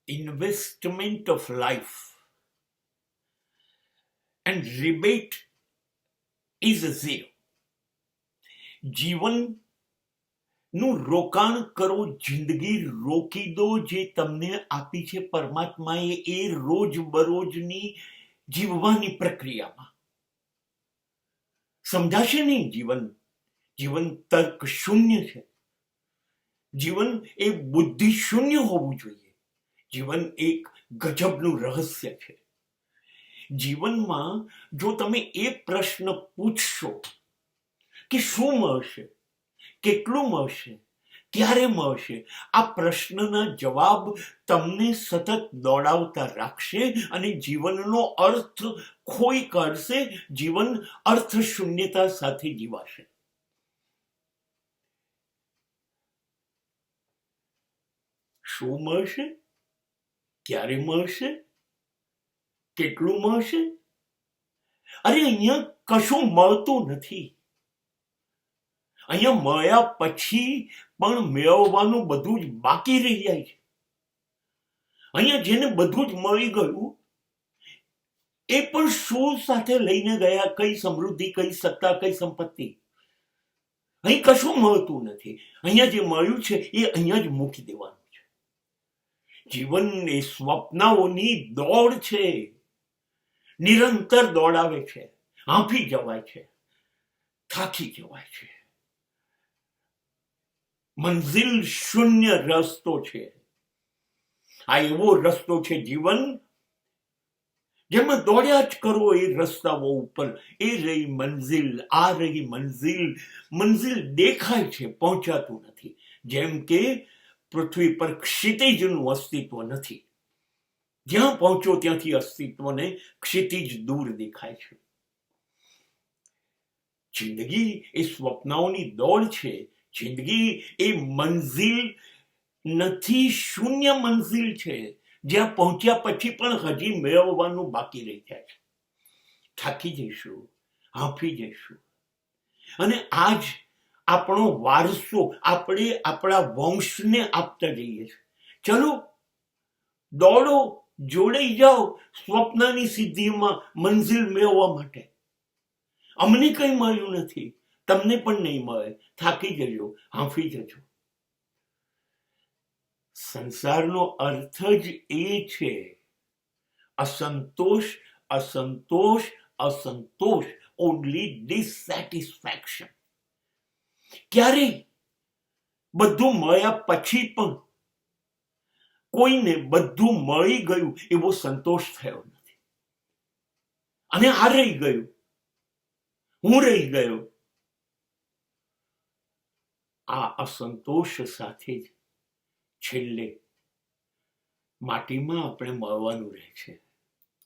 investment of life and rebate is zero. જીવનનું રોકાણ કરો, જિંદગી રોકી દો જે તમને આપી છે પરમાત્માએ એ રોજ બરોજની જીવવાની પ્રક્રિયામાં. સમજાશે નહીં જીવન. જીવન તર્ક શૂન્ય છે. જીવન એ બુદ્ધિ શૂન્ય હોવું જોઈએ. જીવન એક ગજબનું રહસ્ય છે. જીવનમાં જો તમે એ પ્રશ્ન પૂછશો કે શું મળશે, કેટલું મળશે, ક્યારે મળશે, આ પ્રશ્નના જવાબ તમને સતત દોડાવતા રાખશે અને જીવનનો અર્થ ખોઈ કાઢશે. જીવન અર્થ શૂન્યતા સાથે જીવાશે. શું મળશે, ક્યારે મળશે, કેટલું મળશે? અરે અહીંયા કશું મળતું નથી. અહીંયા મળ્યા પછી પણ મેળવવાનું બધું જ બાકી રહી જાય છે. અહીંયા જેને બધું જ મળી ગયું એ પણ શું સાથે લઈને ગયા? કઈ સમૃદ્ધિ, કઈ સત્તા, કઈ સંપત્તિ? અહીં કશું મળતું નથી. અહીંયા જે મળ્યું છે એ અહીંયા જ મૂકી દેવાનું છે. જીવન એ સ્વપ્નાઓની દોડ છે. નિરંતર દોડાવે છે. હાંફી જવાય છે, થાકી જવાય છે. મંઝિલ શૂન્ય રસ્તો છે. આ એવો રસ્તો છે જીવન જેમાં દોડ્યા જ કરો એ રસ્તાઓ ઉપર. એ રહી મંઝિલ, આ રહી મંઝિલ. મંઝિલ દેખાય છે, પહોંચાતું નથી. જેમ કે પૃથ્વી પર ક્ષિતિજનું અસ્તિત્વ નથી. જ્યાં પહોંચો ત્યાંથી અસ્તિત્વને ક્ષિતિજ દૂર દેખાય છે. જિંદગી એ સ્વપ્નાઓની દોડ છે. જિંદગી એ મંઝિલ નથી, શૂન્ય મંઝિલ છે. જ્યાં પહોંચ્યા પછી પણ હજી મેળવવાનું બાકી રહી જાય છે. થાકી જઈશું, હાંફી જઈશું. અને આજ આપણો વારસો આપણે આપણા વંશને આપતા જઈએ છીએ. ચલો દોડો, જોડાઈ જાઓ સ્વપ્નની સિદ્ધિમાં મંઝિલ મેળવવા માટે. અમને કંઈ મળ્યું નથી, તમને પણ નહીં મળે. થાકી જજો, હાંફી જજો. સંસારનો અર્થ જ એ છે અસંતોષ, અસંતોષ, અસંતોષ. ઓનલી ડિસસેટિસ્ફેક્શન. ક્યારેય બધું મળ્યા પછી પણ કોઈને બધું મળી ગયું એવો સંતોષ થયો નથી. અને આ રહી ગયું, હું રહી ગયો. આ અસંતોષ સાથે જ છેલ્લે માટીમાં આપણે મળવાનું રહે છે.